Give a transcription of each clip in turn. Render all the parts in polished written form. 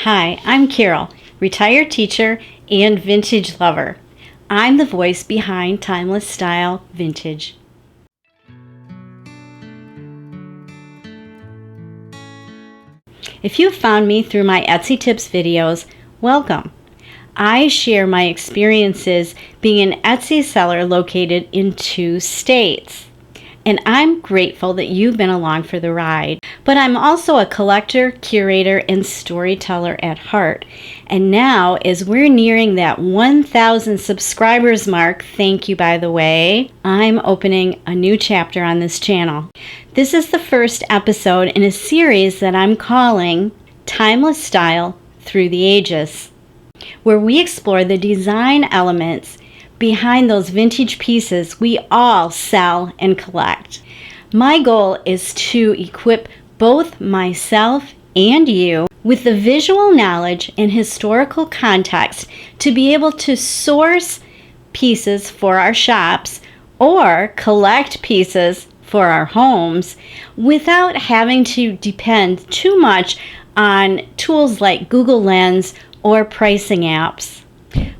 Hi, I'm Carol, retired teacher and vintage lover. I'm the voice behind Timeless Style Vintage. If you found me through my Etsy Tips videos, welcome. I share my experiences being an Etsy seller located in 2 states. And I'm grateful that you've been along for the ride. But I'm also a collector, curator, and storyteller at heart. And now, as we're nearing that 1,000 subscribers mark, thank you by the way, I'm opening a new chapter on this channel. This is the first episode in a series that I'm calling Timeless Style Through the Ages, where we explore the design elements behind those vintage pieces we all sell and collect. My goal is to equip both myself and you with the visual knowledge and historical context to be able to source pieces for our shops or collect pieces for our homes without having to depend too much on tools like Google Lens or pricing apps.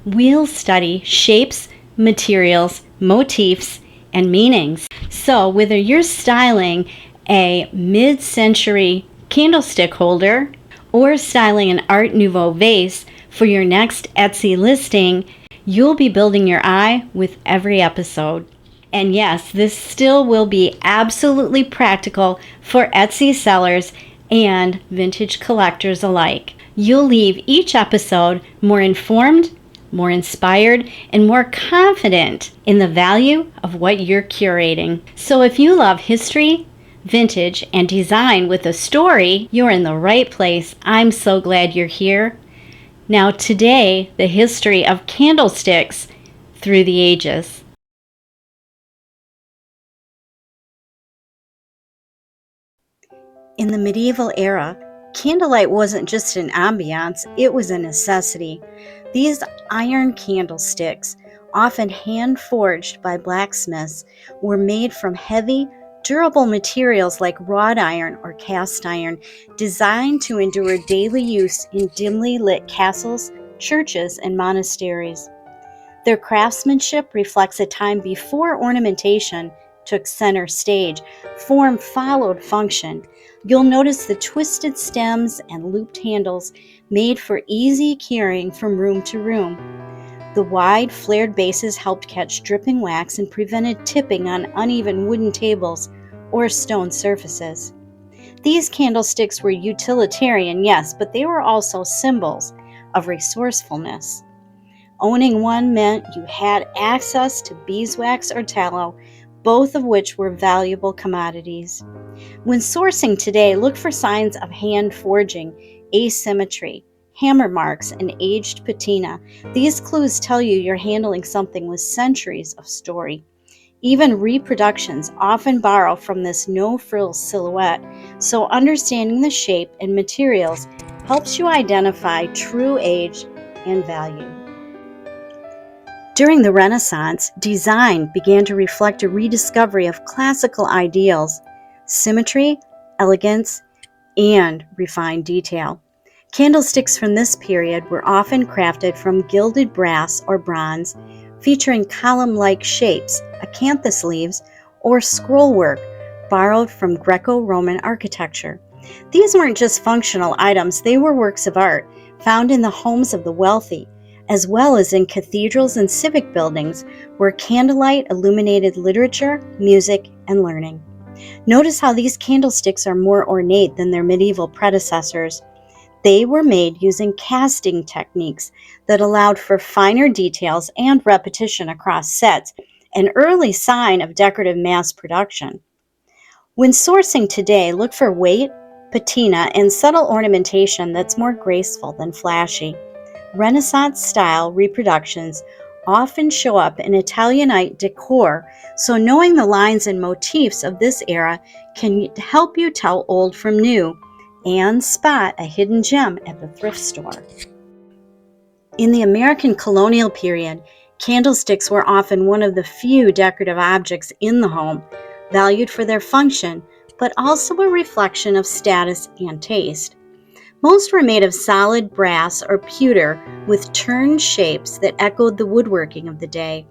We'll study shapes, materials, motifs, and meanings. So whether you're styling a mid-century candlestick holder or styling an Art Nouveau vase for your next Etsy listing, you'll be building your eye with every episode. And yes, this still will be absolutely practical for Etsy sellers and vintage collectors alike. You'll leave each episode more informed, more inspired, and more confident in the value of what you're curating. So if you love history, vintage, and design with a story, you're in the right place. I'm so glad you're here. Now today, the history of candlesticks through the ages. In the medieval era, candlelight wasn't just an ambiance, it was a necessity. These iron candlesticks, often hand-forged by blacksmiths, were made from heavy, durable materials like wrought iron or cast iron, designed to endure daily use in dimly lit castles, churches, and monasteries. Their craftsmanship reflects a time before ornamentation took center stage. Form followed function. You'll notice the twisted stems and looped handles made for easy carrying from room to room. The wide, flared bases helped catch dripping wax and prevented tipping on uneven wooden tables or stone surfaces. These candlesticks were utilitarian, yes, but they were also symbols of resourcefulness. Owning one meant you had access to beeswax or tallow, both of which were valuable commodities. When sourcing today, look for signs of hand forging, asymmetry, hammer marks, and aged patina. These clues tell you you're handling something with centuries of story. Even reproductions often borrow from this no-frills silhouette, so understanding the shape and materials helps you identify true age and value. During the Renaissance, design began to reflect a rediscovery of classical ideals, symmetry, elegance, and refined detail. Candlesticks from this period were often crafted from gilded brass or bronze, featuring column-like shapes, acanthus leaves, or scrollwork borrowed from Greco-Roman architecture. These weren't just functional items, they were works of art found in the homes of the wealthy, as well as in cathedrals and civic buildings where candlelight illuminated literature, music, and learning. Notice how these candlesticks are more ornate than their medieval predecessors. They were made using casting techniques that allowed for finer details and repetition across sets, an early sign of decorative mass production. When sourcing today, look for weight, patina, and subtle ornamentation that's more graceful than flashy. Renaissance-style reproductions often show up in Italianate decor, so knowing the lines and motifs of this era can help you tell old from new and spot a hidden gem at the thrift store. In the American colonial period, candlesticks were often one of the few decorative objects in the home, valued for their function, but also a reflection of status and taste. Most were made of solid brass or pewter with turned shapes that echoed the woodworking of the day.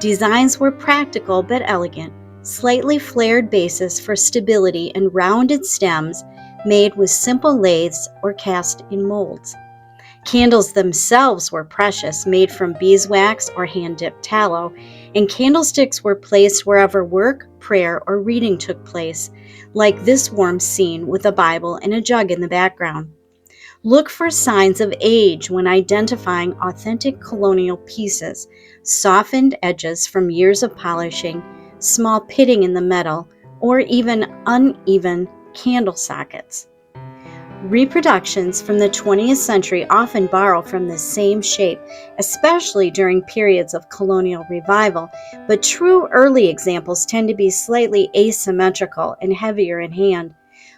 Designs were practical but elegant, slightly flared bases for stability and rounded stems made with simple lathes or cast in molds. Candles themselves were precious, made from beeswax or hand-dipped tallow, and candlesticks were placed wherever work, prayer, or reading took place, like this warm scene with a Bible and a jug in the background. Look for signs of age when identifying authentic colonial pieces: softened edges from years of polishing, small pitting in the metal, or even uneven candle sockets. Reproductions from the 20th century often borrow from the same shape, especially during periods of colonial revival, but true early examples tend to be slightly asymmetrical and heavier in hand.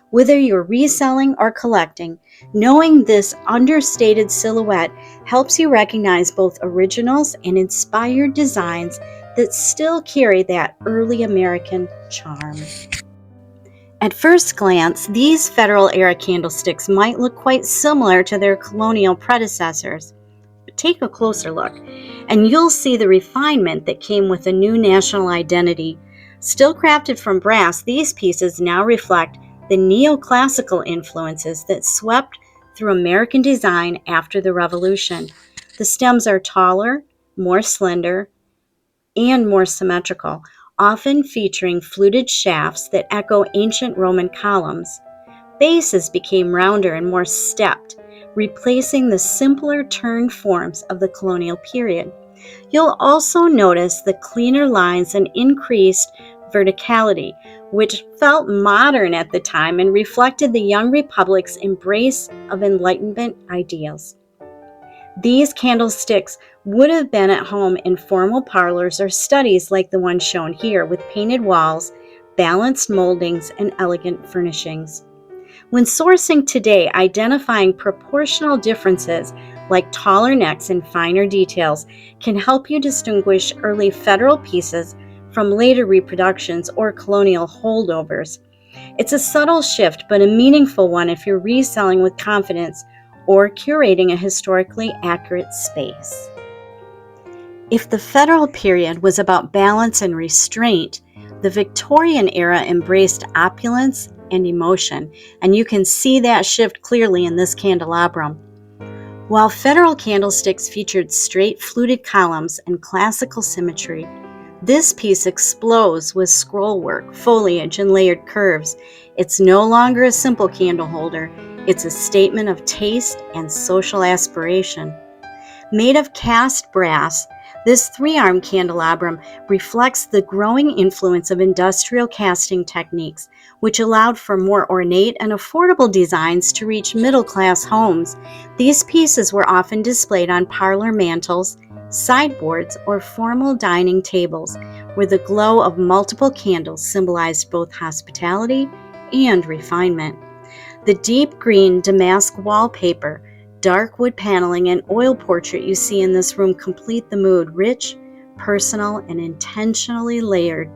Whether you're reselling or collecting, knowing this understated silhouette helps you recognize both originals and inspired designs that still carry that early American charm. At first glance, these Federal-era candlesticks might look quite similar to their colonial predecessors. But take a closer look, and you'll see the refinement that came with a new national identity. Still crafted from brass, these pieces now reflect the neoclassical influences that swept through American design after the Revolution. The stems are taller, more slender, and more symmetrical, often featuring fluted shafts that echo ancient Roman columns. Bases became rounder and more stepped, replacing the simpler turned forms of the colonial period. You'll also notice the cleaner lines and increased verticality, which felt modern at the time and reflected the young republic's embrace of Enlightenment ideals. These candlesticks would have been at home in formal parlors or studies like the one shown here, with painted walls, balanced moldings, and elegant furnishings. When sourcing today, identifying proportional differences like taller necks and finer details can help you distinguish early Federal pieces from later reproductions or colonial holdovers. It's a subtle shift, but a meaningful one if you're reselling with confidence or curating a historically accurate space. If the Federal period was about balance and restraint, the Victorian era embraced opulence and emotion, and you can see that shift clearly in this candelabrum. While Federal candlesticks featured straight fluted columns and classical symmetry, this piece explodes with scroll work, foliage, and layered curves. It's no longer a simple candle holder, it's a statement of taste and social aspiration. Made of cast brass, this three-armed candelabrum reflects the growing influence of industrial casting techniques, which allowed for more ornate and affordable designs to reach middle-class homes. These pieces were often displayed on parlor mantels, sideboards, or formal dining tables, where the glow of multiple candles symbolized both hospitality and refinement. The deep green damask wallpaper, dark wood paneling, and oil portrait you see in this room complete the mood: rich, personal, and intentionally layered.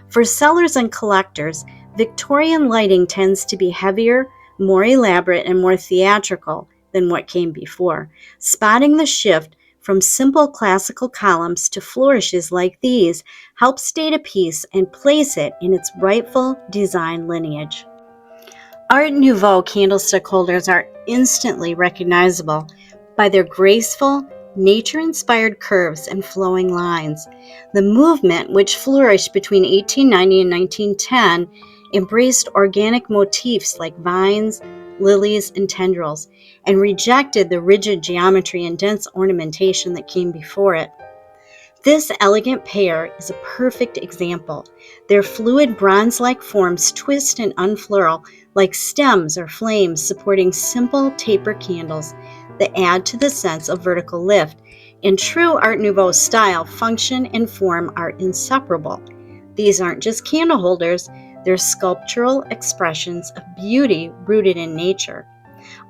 For sellers and collectors, Victorian lighting tends to be heavier, more elaborate, and more theatrical than what came before. Spotting the shift from simple classical columns to flourishes like these helps date a piece and place it in its rightful design lineage. Art Nouveau candlestick holders are instantly recognizable by their graceful, nature-inspired curves and flowing lines. The movement, which flourished between 1890 and 1910, embraced organic motifs like vines, lilies, and tendrils, and rejected the rigid geometry and dense ornamentation that came before it. This elegant pair is a perfect example. Their fluid bronze-like forms twist and unfurl like stems or flames supporting simple taper candles that add to the sense of vertical lift. In true Art Nouveau style, function and form are inseparable. These aren't just candle holders, they're sculptural expressions of beauty rooted in nature.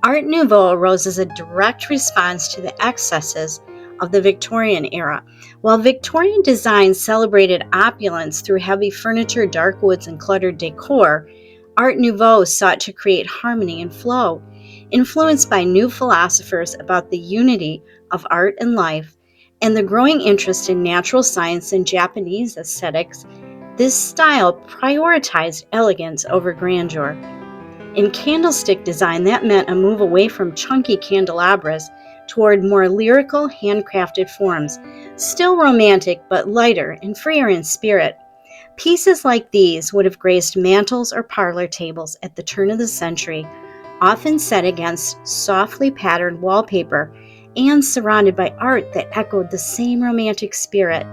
Art Nouveau arose as a direct response to the excesses of the Victorian era. While Victorian design celebrated opulence through heavy furniture, dark woods, and cluttered decor, Art Nouveau sought to create harmony and flow. influenced by new philosophers about the unity of art and life, and the growing interest in natural science and Japanese aesthetics. This style prioritized elegance over grandeur. In candlestick design, that meant a move away from chunky candelabras toward more lyrical, handcrafted forms, still romantic but lighter and freer in spirit. Pieces like these would have graced mantels or parlor tables at the turn of the century, often set against softly patterned wallpaper and surrounded by art that echoed the same romantic spirit.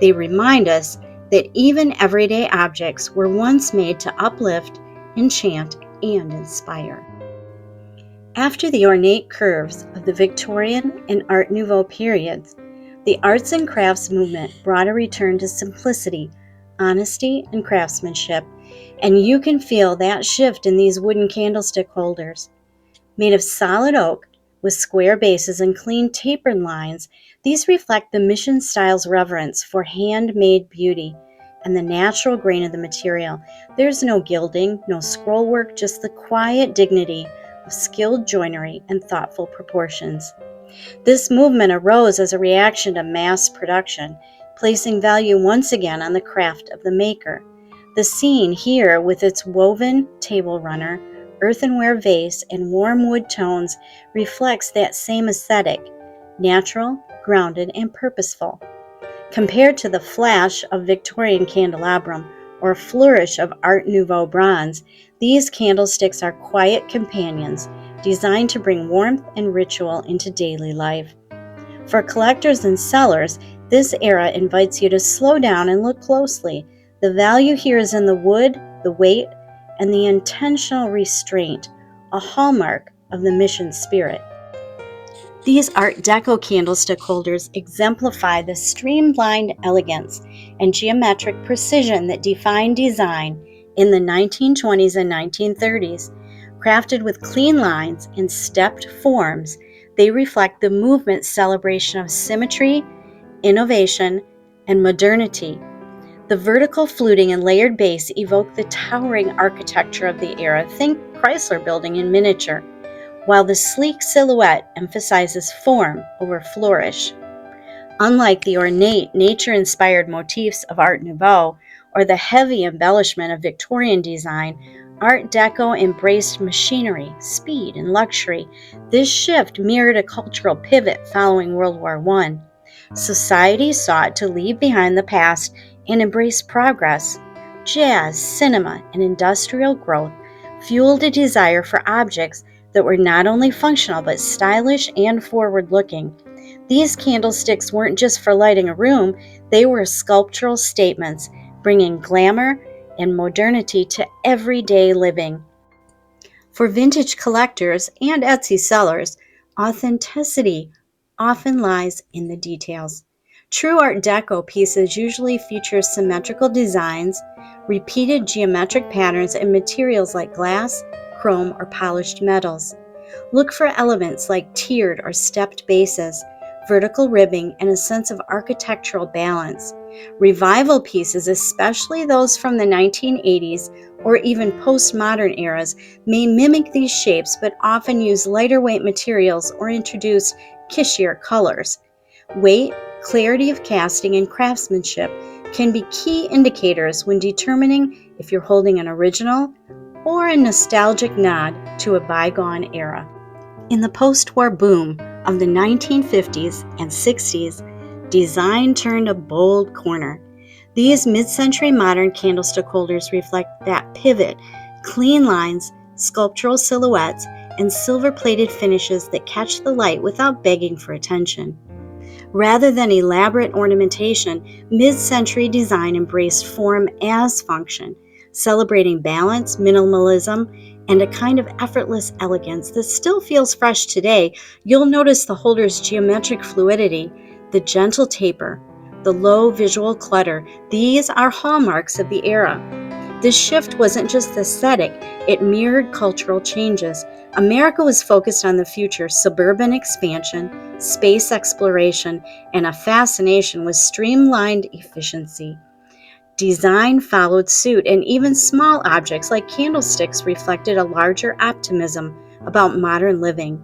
They remind us that even everyday objects were once made to uplift, enchant, and inspire. After the ornate curves of the Victorian and Art Nouveau periods, the arts and crafts movement brought a return to simplicity, honesty, and craftsmanship, and you can feel that shift in these wooden candlestick holders. Made of solid oak with square bases and clean tapered lines, these reflect the mission style's reverence for handmade beauty and the natural grain of the material. There's no gilding, no scroll work, just the quiet dignity of skilled joinery and thoughtful proportions. This movement arose as a reaction to mass production, placing value once again on the craft of the maker. The scene here, with its woven table runner, earthenware vase, and warm wood tones, reflects that same aesthetic, natural, grounded, and purposeful. Compared to the flash of Victorian candelabrum or flourish of Art Nouveau bronze, these candlesticks are quiet companions designed to bring warmth and ritual into daily life. For collectors and sellers, this era invites you to slow down and look closely. The value here is in the wood, the weight, and the intentional restraint, a hallmark of the mission spirit. These Art Deco candlestick holders exemplify the streamlined elegance and geometric precision that defined design in the 1920s and 1930s. Crafted with clean lines and stepped forms, they reflect the movement's celebration of symmetry, innovation, and modernity. The vertical fluting and layered base evoke the towering architecture of the era. Think Chrysler Building in miniature, while the sleek silhouette emphasizes form over flourish. Unlike the ornate, nature-inspired motifs of Art Nouveau or the heavy embellishment of Victorian design, Art Deco embraced machinery, speed, and luxury. This shift mirrored a cultural pivot following World War I. Society sought to leave behind the past and embrace progress. Jazz, cinema, and industrial growth fueled a desire for objects that were not only functional but stylish and forward-looking. These candlesticks weren't just for lighting a room, they were sculptural statements, bringing glamour and modernity to everyday living. For vintage collectors and Etsy sellers, authenticity often lies in the details. True Art Deco pieces usually feature symmetrical designs, repeated geometric patterns, and materials like glass, chrome, or polished metals. Look for elements like tiered or stepped bases, vertical ribbing, and a sense of architectural balance. Revival pieces, especially those from the 1980s or even postmodern eras, may mimic these shapes but often use lighter weight materials or introduce kishier colors. Weight, clarity of casting, and craftsmanship can be key indicators when determining if you're holding an original or a nostalgic nod to a bygone era. In the post-war boom of the 1950s and 60s, design turned a bold corner. These mid-century modern candlestick holders reflect that pivot: clean lines, sculptural silhouettes, and silver-plated finishes that catch the light without begging for attention. Rather than elaborate ornamentation, mid-century design embraced form as function, celebrating balance, minimalism, and a kind of effortless elegance that still feels fresh today. You'll notice the holder's geometric fluidity, the gentle taper, the low visual clutter. These are hallmarks of the era. This shift wasn't just aesthetic, it mirrored cultural changes. America was focused on the future: suburban expansion, space exploration, and a fascination with streamlined efficiency. Design followed suit, and even small objects like candlesticks reflected a larger optimism about modern living.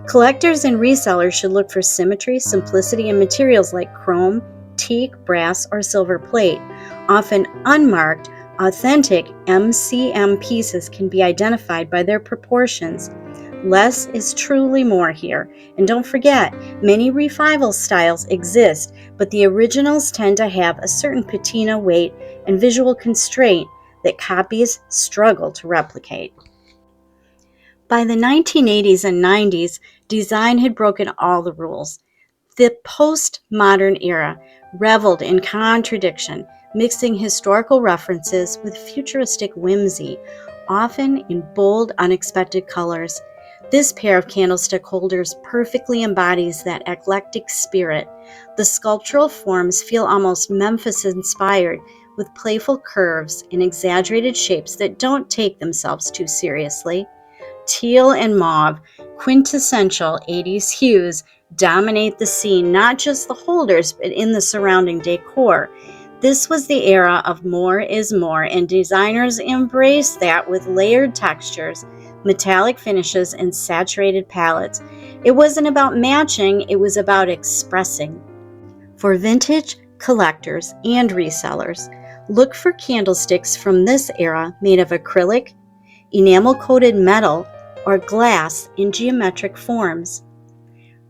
Collectors and resellers should look for symmetry, simplicity, and materials like chrome, teak, brass, or silver plate. Often unmarked, authentic MCM pieces can be identified by their proportions. Less is truly more here. And don't forget, many revival styles exist, but the originals tend to have a certain patina, weight, and visual constraint that copies struggle to replicate. By the 1980s and 90s, design had broken all the rules. The postmodern era reveled in contradiction, mixing historical references with futuristic whimsy, often in bold, unexpected colors. This pair of candlestick holders perfectly embodies that eclectic spirit. The sculptural forms feel almost Memphis-inspired, with playful curves and exaggerated shapes that don't take themselves too seriously. Teal and mauve, quintessential 80s hues, dominate the scene, not just the holders, but in the surrounding decor. This was the era of more is more, and designers embraced that with layered textures, metallic finishes, and saturated palettes. It wasn't about matching, it was about expressing. For vintage collectors and resellers, look for candlesticks from this era made of acrylic, enamel-coated metal, or glass in geometric forms.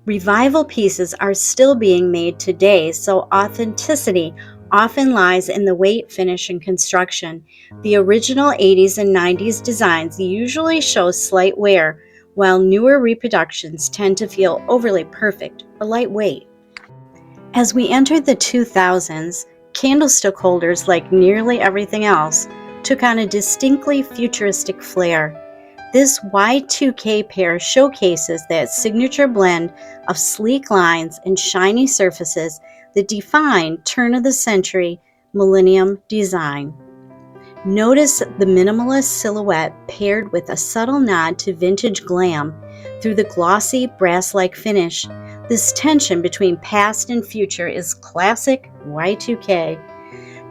Revival pieces are still being made today, so authenticity often lies in the weight, finish, and construction. The original 80s and 90s designs usually show slight wear, while newer reproductions tend to feel overly perfect or lightweight. As we entered the 2000s, candlestick holders, like nearly everything else, took on a distinctly futuristic flair. This Y2K pair showcases that signature blend of sleek lines and shiny surfaces that define turn-of-the-century millennium design. Notice the minimalist silhouette paired with a subtle nod to vintage glam through the glossy brass-like finish. This tension between past and future is classic Y2K.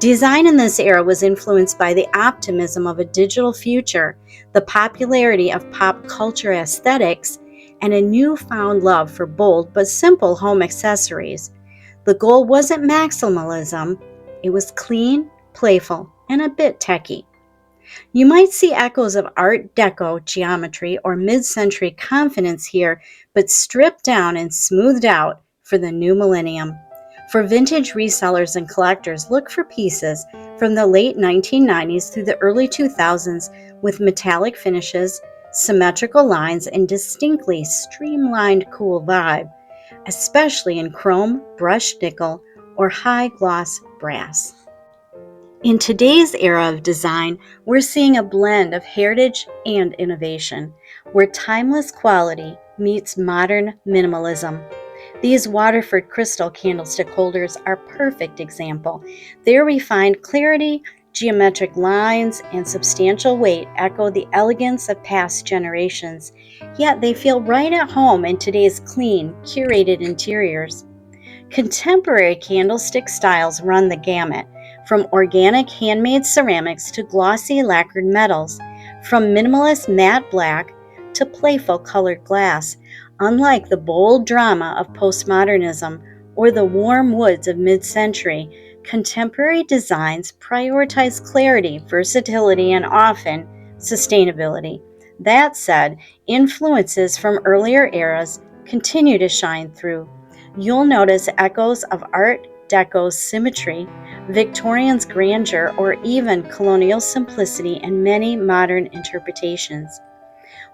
Design in this era was influenced by the optimism of a digital future, the popularity of pop culture aesthetics, and a newfound love for bold but simple home accessories. The goal wasn't maximalism, it was clean, playful, and a bit techy. You might see echoes of Art Deco geometry or mid-century confidence here, but stripped down and smoothed out for the new millennium. For vintage resellers and collectors, look for pieces from the late 1990s through the early 2000s with metallic finishes, symmetrical lines, and distinctly streamlined cool vibe, especially in chrome, brushed nickel, or high-gloss brass. In today's era of design, we're seeing a blend of heritage and innovation, where timeless quality meets modern minimalism. These Waterford crystal candlestick holders are a perfect example. Their refined clarity, geometric lines, and substantial weight echo the elegance of past generations, yet they feel right at home in today's clean, curated interiors. Contemporary candlestick styles run the gamut, from organic handmade ceramics to glossy lacquered metals, from minimalist matte black to playful colored glass. Unlike the bold drama of postmodernism or the warm woods of mid-century, contemporary designs prioritize clarity, versatility, and often sustainability. That said, influences from earlier eras continue to shine through. You'll notice echoes of Art Deco's symmetry, Victorian's grandeur, or even Colonial simplicity in many modern interpretations.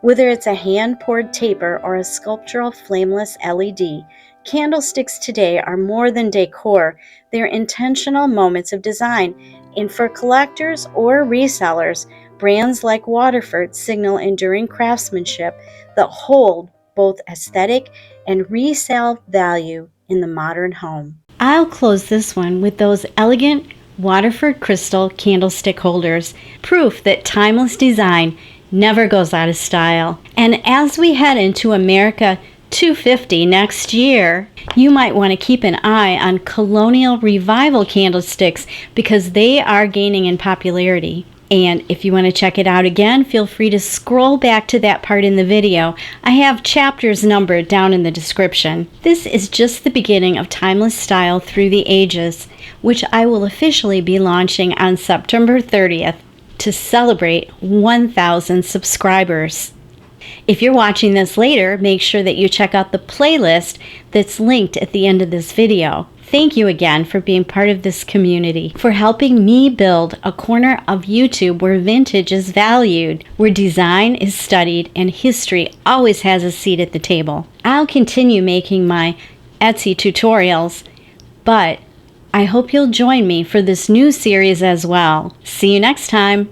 Whether it's a hand-poured taper or a sculptural flameless LED, candlesticks today are more than decor. They're intentional moments of design. And for collectors or resellers, brands like Waterford signal enduring craftsmanship that hold both aesthetic and resale value in the modern home. I'll close this one with those elegant Waterford crystal candlestick holders, proof that timeless design never goes out of style. And as we head into America 250 next year, you might want to keep an eye on Colonial Revival candlesticks because they are gaining in popularity. And if you want to check it out again, feel free to scroll back to that part in the video. I have chapters numbered down in the description. This is just the beginning of Timeless Style Through the Ages, which I will officially be launching on September 30th to celebrate 1,000 subscribers. If you're watching this later, make sure that you check out the playlist that's linked at the end of this video. Thank you again for being part of this community, for helping me build a corner of YouTube where vintage is valued, where design is studied, and history always has a seat at the table. I'll continue making my Etsy tutorials, but I hope you'll join me for this new series as well. See you next time.